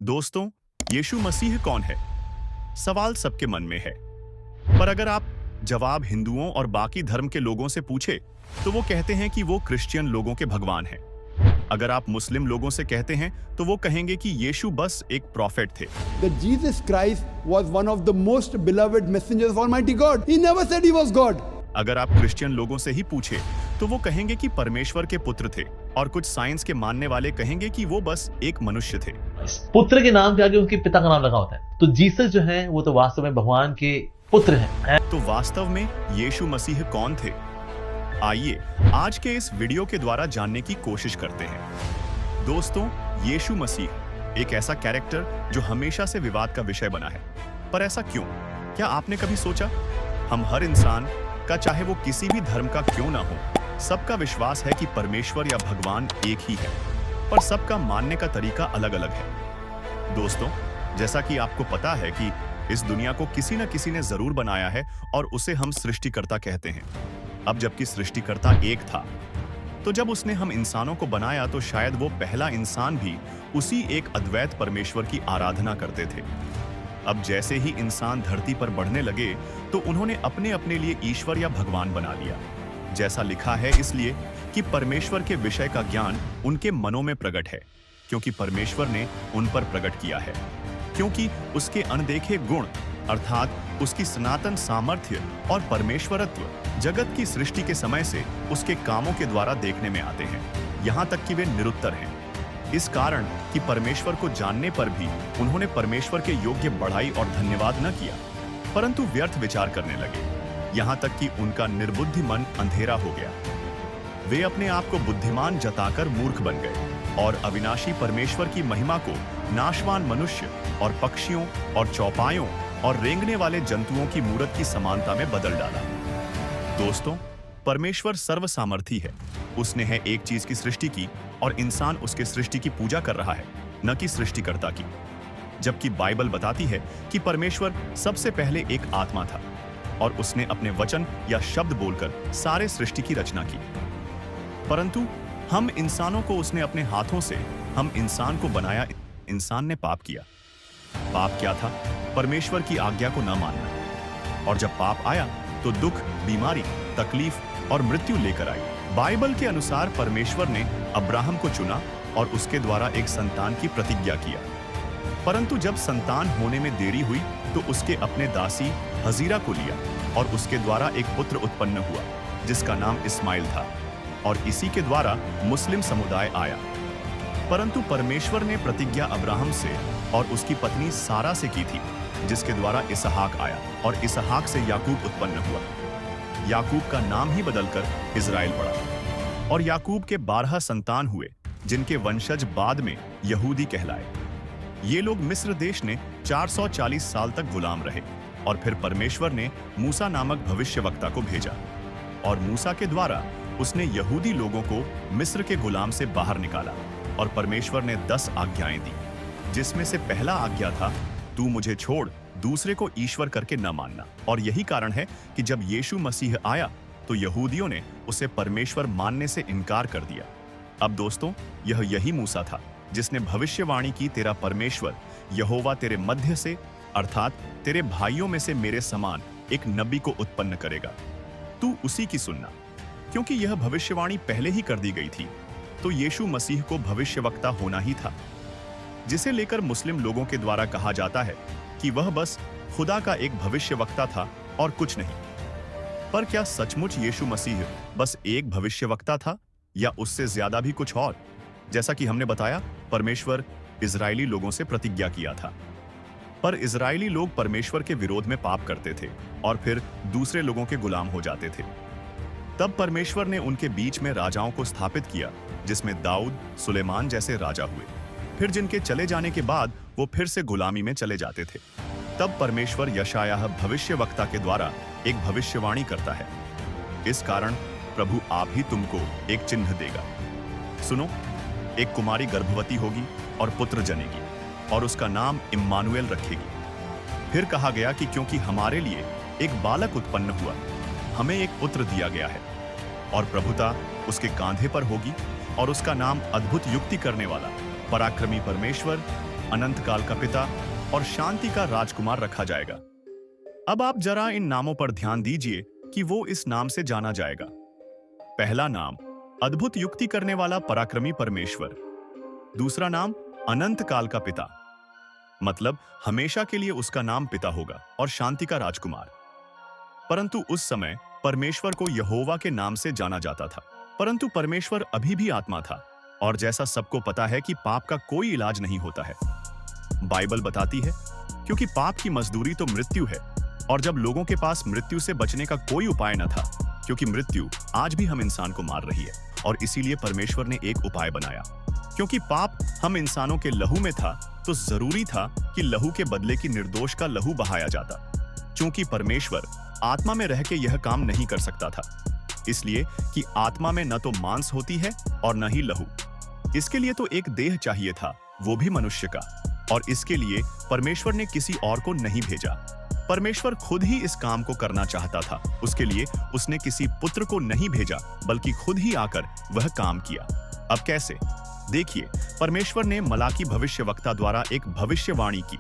दोस्तों, यीशु मसीह कौन है? सवाल सबके मन में है। पर अगर आप जवाब हिंदुओं और बाकी धर्म के लोगों से पूछे, तो वो कहते हैं कि वो क्रिश्चियन लोगों के भगवान हैं। अगर आप मुस्लिम लोगों से कहते हैं, तो वो कहेंगे कि यीशु बस एक प्रॉफिट थे। That Jesus Christ was one of the most beloved messengers of Almighty God. He never said he was God. अगर आप क्रिश्चियन लोगों से ही पूछे, तो वो कहेंगे कि परमेश्वर के पुत्र थे, और कुछ साइंस के मानने वाले कहेंगे कि वो बस एक मनुष्य थे। पुत्र के नाम के आगे उनके पिता का नाम लगा होता है, तो जीसस जो है वो तो वास्तव में भगवान के पुत्र हैं। तो वास्तव में यीशु मसीह कौन थे? आइए आज के इस वीडियो के द्वारा जानने की कोशिश करते हैं। दोस्तों, यीशु मसीह एक ऐसा कैरेक्टर जो हमेशा से विवाद का विषय बना है। पर ऐसा क्यों? क्या आपने कभी सोचा? हम हर इंसान का, चाहे वो किसी भी धर्म का क्यों ना हो, सबका विश्वास है कि परमेश्वर या भगवान एक ही है, पर सबका मानने का तरीका अलग अलग है। दोस्तों, जैसा कि आपको पता है कि इस दुनिया को किसी न किसी ने जरूर बनाया है, और उसे हम सृष्टिकर्ता कहते हैं। अब जबकि सृष्टिकर्ता एक था, तो जब उसने हम इंसानों को बनाया, तो शायद वो पहला इंसान भी उसी एक अद्वैत परमेश्वर की आराधना करते थे। अब जैसे ही इंसान धरती पर बढ़ने लगे, तो उन्होंने अपने अपने लिए ईश्वर या भगवान बना लिया। जैसा लिखा है, इसलिए कि परमेश्वर के विषय का ज्ञान उनके मनों में प्रकट है, क्योंकि परमेश्वर ने उन पर प्रकट किया है। क्योंकि उसके अनदेखे गुण अर्थात उसकी सनातन सामर्थ्य और परमेश्वरत्व जगत की सृष्टि के समय से उसके कामों के द्वारा देखने में आते हैं, यहाँ तक कि वे निरुत्तर हैं। इस कारण कि परमेश्वर को जानने पर भी उन्होंने परमेश्वर के योग्य बढ़ाई और धन्यवाद न किया, परंतु व्यर्थ विचार करने लगे, यहाँ तक कि उनका निर्बुद्धि मन अंधेरा हो गया। वे अपने आप को बुद्धिमान जताकर मूर्ख बन गए और अविनाशी परमेश्वर की महिमा को नाशवान मनुष्य और पक्षियों और चौपायों और रेंगने वाले जंतुओं की मूरत की समानता में बदल डाला। दोस्तों, परमेश्वर सर्वसामर्थी है। उसने है एक चीज की सृष्टि की, और इंसान उसके सृष्टि की पूजा कर रहा है, न कि सृष्टिकर्ता की। जबकि बाइबल बताती है कि परमेश्वर सबसे पहले एक आत्मा था, और उसने अपने वचन या शब्द बोलकर सारे सृष्टि की रचना की। परंतु हम इंसानों को उसने अपने हाथों से, हम इंसान को बनाया। इंसान ने पाप किया। पाप क्या था? परमेश्वर की आज्ञा को न मानना। और जब पाप आया, तो दुख, बीमारी, तकलीफ और मृत्यु लेकर आई। बाइबल के अनुसार परमेश्वर ने अब्राहम को चुना और उसके द्वारा एक संतान की प्रतिज्ञा किया। परंतु जब संतान होने में देरी हुई, तो उसके अपने दासी हजीरा को लिया, और उसके द्वारा एक पुत्र उत्पन्न हुआ, जिसका नाम इस्माइल था, और इसी के द्वारा मुस्लिम समुदाय आया। परंतु परमेश्वर ने प्रतिज्ञा अब्राहम से और उसकी पत्नी सारा से की थी, जिसके द्वारा इसहाक आया, और इसहाक से याकूब उत्पन्न हुआ। याकूब का नाम ही बदलकर इजराइल पड़ा, और याकूब के 12 संतान हुए, जिनके वंशज बाद में यहूदी कहलाए। ये लोग मिस्र देश ने 440 साल तक गुलाम रहे, और फिर परमेश्वर ने मूसा नामक भविष्यवक्ता को भेजा, और मूसा के द्वारा उसने यहूदी लोगों को मिस्र के गुलाम से बाहर निकाला। और परमेश्वर ने 10 आज्ञाएं दी, जिसमें से पहला आज्ञा था, तू मुझे छोड़ दूसरे को ईश्वर करके न मानना। और यही कारण है कि जब यीशु मसीह आया, तो यहूदियों ने उसे परमेश्वर मानने से इनकार कर दिया। अब दोस्तों, यही मूसा था जिसने भविष्यवाणी की, तेरा परमेश्वर यहोवा तेरे मध्य से, अर्थात तेरे भाइयों में से मेरे समान एक नबी को उत्पन्न करेगा, तू उसी की सुनना। क्योंकि यह भविष्यवाणी पहले ही कर दी गई थी, तो यीशु मसीह को भविष्यवक्ता होना ही था, जिसे लेकर मुस्लिम लोगों के द्वारा कहा जाता है कि वह बस खुदा का एक भविष्यवक्ता था और कुछ नहीं। पर क्या सचमुच यीशु मसीह बस एक भविष्यवक्ता था, या उससे ज्यादा भी कुछ और? जैसा कि हमने बताया, परमेश्वर इजरायली लोगों से प्रतिज्ञा किया था, पर इजरायली लोग परमेश्वर के विरोध में पाप करते थे और फिर दूसरे लोगों के गुलाम हो जाते थे। तब परमेश्वर ने उनके बीच में राजाओं को स्थापित किया, जिसमें दाऊद, सुलेमान जैसे राजा हुए। फिर जिनके चले जाने के बाद वो फिर से गुलामी में चले जाते थे। तब परमेश्वर यशायाह भविष्यवक्ता के द्वारा एक भविष्यवाणी करता है, इस कारण प्रभु आप ही तुमको एक चिन्ह देगा। सुनो, एक कुमारी गर्भवती होगी और पुत्र जनेगी, और उसका नाम इम्मानुएल रखेगी। फिर कहा गया कि क्योंकि हमारे लिए एक बालक उत्पन्न हुआ, हमें एक पुत्र दिया गया है, और प्रभुता उसके कांधे पर होगी, और उसका नाम अद्भुत युक्ति करने वाला, पराक्रमी परमेश्वर, अनंत काल का पिता और शांति का राजकुमार रखा जाएगा। अब आप जरा इन नामों पर ध्यान दीजिए कि वो इस नाम से जाना जाएगा। पहला नाम अद्भुत युक्ति करने वाला पराक्रमी परमेश्वर। दूसरा नाम अनंत काल का पिता, मतलब हमेशा के लिए उसका नाम पिता होगा, और शांति का राजकुमार। परंतु उस समय परमेश्वर को यहोवा के नाम से जाना जाता था, परंतु परमेश्वर अभी भी आत्मा था, और जैसा सबको पता है कि पाप का कोई इलाज नहीं होता है। बाइबल बताती है क्योंकि पाप की मजदूरी तो मृत्यु है, और जब लोगों के पास मृत्यु से बचने का कोई उपाय न था, क्योंकि मृत्यु आज भी हम इंसान को मार रही है, और इसीलिए परमेश्वर ने एक उपाय बनाया। क्योंकि पाप हम इंसानों के लहू में था, तो जरूरी था कि लहू के बदले की निर्दोष का लहू बहाया जाता। चूंकि परमेश्वर आत्मा में रह के यह काम नहीं कर सकता था, इसलिए कि आत्मा में न तो मांस होती है और न ही लहू। इसके लिए तो एक देह चाहिए था, वो भी मनुष्य का, और इसके लिए परमेश्वर ने किसी और को नहीं भेजा। परमेश्वर खुद ही इस काम को करना चाहता था। उसके लिए उसने किसी पुत्र को नहीं भेजा, बल्कि खुद ही आकर वह काम किया। अब कैसे? देखिए, परमेश्वर ने मलाकी भविष्यवक्ता द्वारा एक भविष्यवाणी की।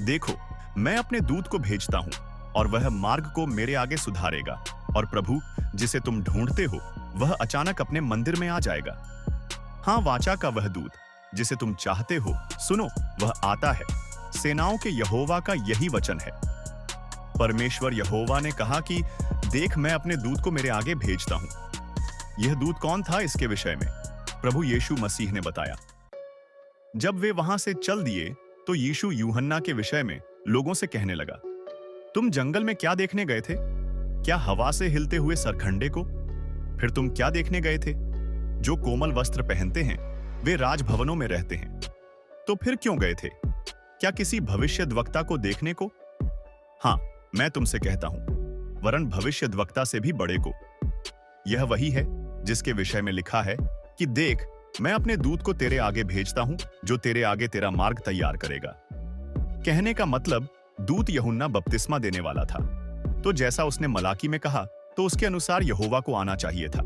देखो, मैं अपने दूत को भेजता हूं, और वह मार्ग को मेरे आगे सुधारेगा, और प्रभु जिसे तुम ढूंढते हो वह अचानक अपने मंदिर में आ जाएगा। हाँ, वाचा का वह दूत जिसे तुम चाहते हो, सुनो, वह आता है। सेनाओं के यहोवा का यही वचन है। परमेश्वर यहोवा ने कहा कि देख, मैं अपने दूत को मेरे आगे भेजता हूं। यह दूत कौन था? इसके विषय में प्रभु यीशु मसीह ने बताया। जब वे वहां से चल दिए तो यीशु यूहन्ना के विषय में लोगों से कहने लगा, तुम जंगल में क्या देखने गए थे? क्या हवा से हिलते हुए सरखंडे को? फिर तुम क्या देखने गए थे? जो कोमल वस्त्र पहनते हैं वे राजभवनों में रहते हैं। तो फिर क्यों गए थे? क्या किसी भविष्यद्वक्ता को देखने को? हाँ, मैं तुमसे कहता हूं, वरन भविष्यद्वक्ता से भी बड़े को। यह वही है जिसके विषय में लिखा है कि देख, मैं अपने दूत को तेरे आगे भेजता हूं, जो तेरे आगे तेरा मार्ग तैयार करेगा। कहने का मतलब, दूत यूहन्ना बपतिस्मा देने वाला था, तो जैसा उसने मलाकी में कहा, तो उसके अनुसार यहोवा को आना चाहिए था।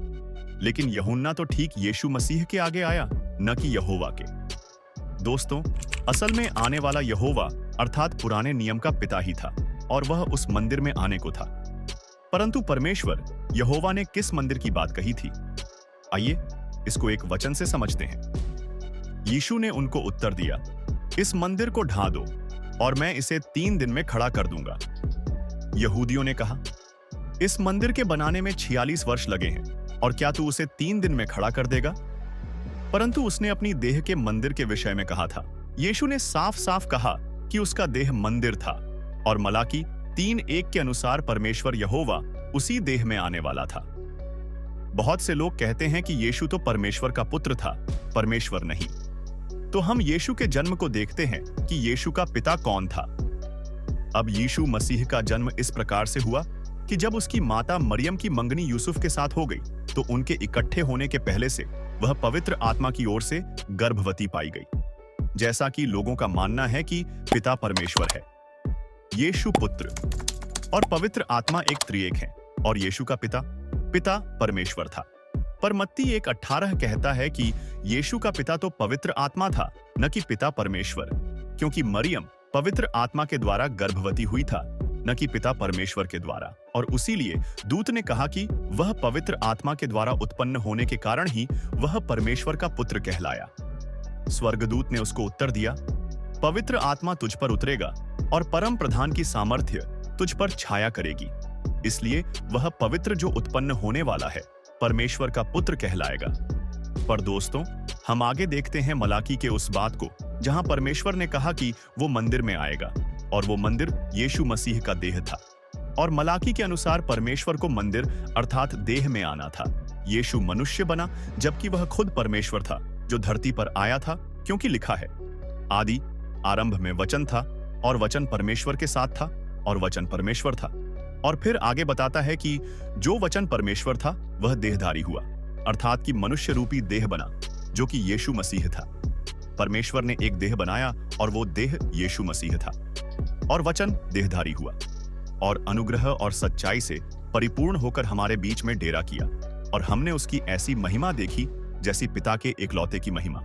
लेकिन यूहन्ना तो ठीक यीशु मसीह के आगे आया, न कि यहोवा के। दोस्तों, असल में आने वाला यहोवा अर्थात पुराने नियम का पिता ही था, और वह उस मंदिर में आने को था। परंतु परमेश्वर यहोवा ने किस मंदिर की बात कही थी? आइए इसको एक वचन से समझते हैं। यीशु ने उनको उत्तर दिया, इस मंदिर को ढा दो और मैं इसे 3 दिन में खड़ा कर दूंगा। यहूदियों ने कहा, इस मंदिर के बनाने में 46 वर्ष लगे हैं, और क्या तू उसे 3 दिन में खड़ा कर देगा? परंतु उसने अपनी देह के मंदिर के विषय में कहा था। यीशु ने साफ साफ कहा कि उसका देह मंदिर था, और मलाकी 3:1 के अनुसार परमेश्वर यहोवा उसी देह में आने वाला था। बहुत से लोग कहते हैं कि यीशु तो परमेश्वर का पुत्र था, परमेश्वर नहीं। तो हम यीशु के जन्म को देखते हैं कि यीशु का पिता कौन था। अब यीशु मसीह का जन्म इस प्रकार से हुआ कि जब उसकी माता मरियम की मंगनी यूसुफ के साथ हो गई, तो उनके इकट्ठे होने के पहले से वह पवित्र आत्मा की ओर से गर्भवती पाई गई। जैसा कि लोगों का मानना है कि पिता परमेश्वर है, यीशु पुत्र और पवित्र आत्मा एक त्रिएक है, और यीशु का पिता परमेश्वर था। पर मत्ती 1:18 कहता है कि यीशु का पिता तो पवित्र आत्मा था, न कि पिता परमेश्वर, क्योंकि मरियम पवित्र आत्मा के द्वारा गर्भवती हुई था, न कि पिता परमेश्वर के द्वारा। और उसीलिए दूत ने कहा कि वह पवित्र आत्मा के द्वारा उत्पन्न होने के कारण ही वह परमेश्वर का पुत्र कहलाया। स्वर्गदूत ने उसको उत्तर दिया, पवित्र आत्मा तुझ पर उतरेगा और परम प्रधान की सामर्थ्य तुझ पर छाया करेगी, इसलिए वह पवित्र जो उत्पन्न होने वाला है परमेश्वर का पुत्र कहलाएगा। पर दोस्तों, हम आगे देखते हैं मलाकी के उस बात को जहां परमेश्वर ने कहा कि वो मंदिर में आएगा, और वो मंदिर यीशु मसीह का देह था। और मलाकी के अनुसार परमेश्वर को मंदिर अर्थात देह में आना था। यीशु मनुष्य बना, जबकि वह खुद परमेश्वर था जो धरती पर आया था, क्योंकि लिखा है, आदि आरंभ में वचन था, और वचन परमेश्वर के साथ था, और वचन परमेश्वर था। और फिर आगे बताता है कि जो वचन परमेश्वर था वह देहधारी हुआ, अर्थात कि मनुष्य रूपी देह बना, जो कि यीशु मसीह था। परमेश्वर ने एक देह बनाया, और वो देह यीशु मसीह था। और वचन देहधारी हुआ और अनुग्रह और सच्चाई से परिपूर्ण होकर हमारे बीच में डेरा किया, और हमने उसकी ऐसी महिमा देखी जैसी पिता के एकलौते की महिमा,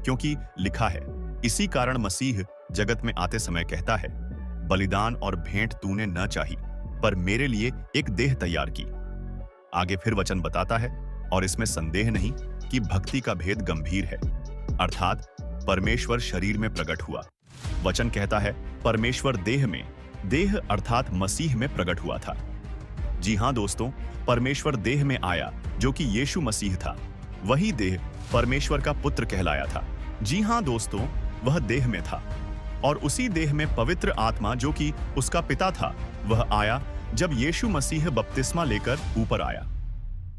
क्योंकि लिखा है, इसी कारण मसीह जगत में आते समय कहता है, बलिदान और भेंट तूने न चाही, पर मेरे लिए एक देह तैयार की। आगे फिर वचन बताता है, और इसमें संदेह नहीं कि भक्ति का भेद गंभीर है, अर्थात परमेश्वर शरीर में प्रकट हुआ। वचन कहता है, परमेश्वर देह में, देह अर्थात मसीह में प्रकट हुआ था। जी हां दोस्तों, परमेश्वर देह में आया जो कि यीशु मसीह था। वही देह परमेश्वर का पुत्र कहलाया था। जी हां दोस्तों, वह देह में था, और उसी देह में पवित्र आत्मा जो कि उसका पिता था, वह आया जब यीशु मसीह बपतिस्मा लेकर ऊपर आया।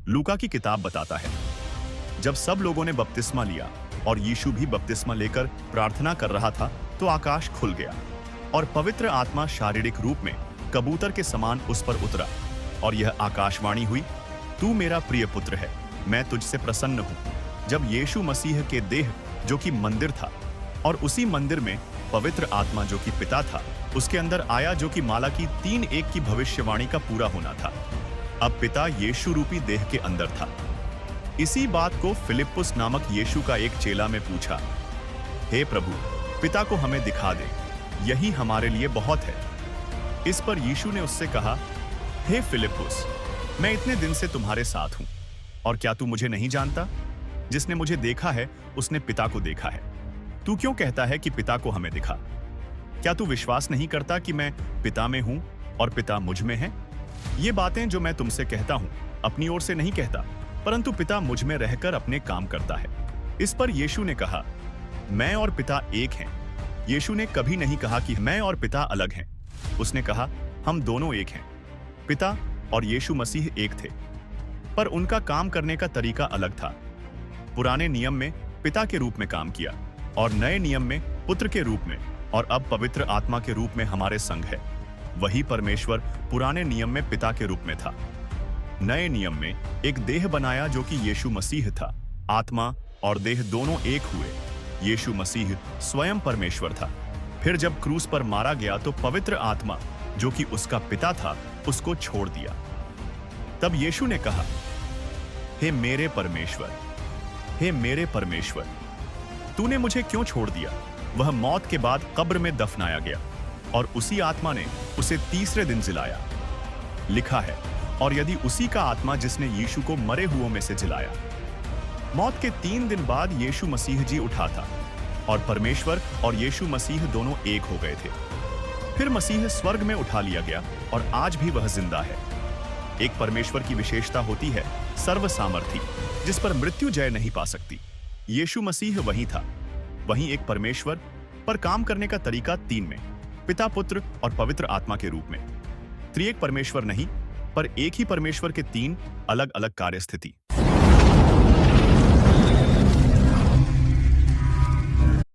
लूका की किताब बताता है, जब सब लोगों ने बपतिस्मा लिया और यीशु भी बपतिस्मा लेकर प्रार्थना कर रहा था, तो आकाश खुल गया और पवित्र आत्मा शारीरिक रूप में कबूतर के समान उस पर उतरा, और यह आकाशवाणी हुई, तू मेरा प्रिय पुत्र है, मैं तुझसे प्रसन्न हूं। जब यीशु मसीह के देह जो कि मंदिर था, और उसी मंदिर में पवित्र आत्मा जो कि पिता था, उसके अंदर आया, जो कि मालाकी 3:1 की भविष्यवाणी का पूरा होना था। अब पिता यीशु रूपी देह के अंदर था। इसी बात को फिलिप्पुस नामक यीशु का एक चेला में पूछा, हे प्रभु, पिता को हमें दिखा दे, यही हमारे लिए बहुत है। इस पर यीशु ने उससे कहा, हे फिलिप्पुस, मैं इतने दिन से तुम्हारे साथ हूं, और क्या तू मुझे नहीं जानता? जिसने मुझे देखा है उसने पिता को देखा है। तू क्यों कहता है कि पिता को हमें दिखा? क्या तू विश्वास नहीं करता कि मैं पिता में हूं और पिता मुझ में है? ये बातें जो मैं तुमसे कहता हूं, अपनी ओर से नहीं कहता, परंतु पिता मुझ में रहकर अपने काम करता है। इस पर यीशु ने कहा, मैं और पिता एक हैं। यीशु ने कभी नहीं कहा कि मैं और पिता अलग हैं। उसने कहा, हम दोनों एक हैं। पिता और यीशु मसीह एक थे, पर उनका काम करने का तरीका अलग था। पुराने नियम में पिता के रूप में काम किया, और नए नियम में पुत्र के रूप में, और अब पवित्र आत्मा के रूप में हमारे संग है। वही परमेश्वर पुराने नियम में पिता के रूप में था। नए नियम में एक देह बनाया जो कि यीशु मसीह था। आत्मा और देह दोनों एक हुए। यीशु मसीह स्वयं परमेश्वर था। फिर जब क्रूस पर मारा गया तो पवित्र आत्मा जो कि उसका पिता था, उसको छोड़ दिया। तब यीशु ने कहा, हे मेरे परमेश्वर, हे मेरे परमेश्वर, तूने मुझे क्यों छोड़ दिया? वह मौत के बाद कब्र में दफनाया गया, और उसी आत्मा ने उसे तीसरे दिन जिलाया। लिखा है, और यदि उसी का आत्मा जिसने यीशु को मरे हुओं में से जिलाया। मौत के 3 दिन बाद यीशु मसीह जी उठा था, और परमेश्वर और यीशु मसीह दोनों एक हो गए थे। फिर मसीह स्वर्ग में उठा लिया गया, और आज भी वह जिंदा है। एक परमेश्वर की विशेषता होती है सर्व सामर्थी, जिस पर मृत्यु जय नहीं पा सकती। यीशु मसीह वही था। वहीं एक परमेश्वर, पर काम करने का तरीका 3 में, पिता, पुत्र और पवित्र आत्मा के रूप में। त्रिएक परमेश्वर नहीं, पर एक ही परमेश्वर के 3 अलग अलग कार्य स्थिति।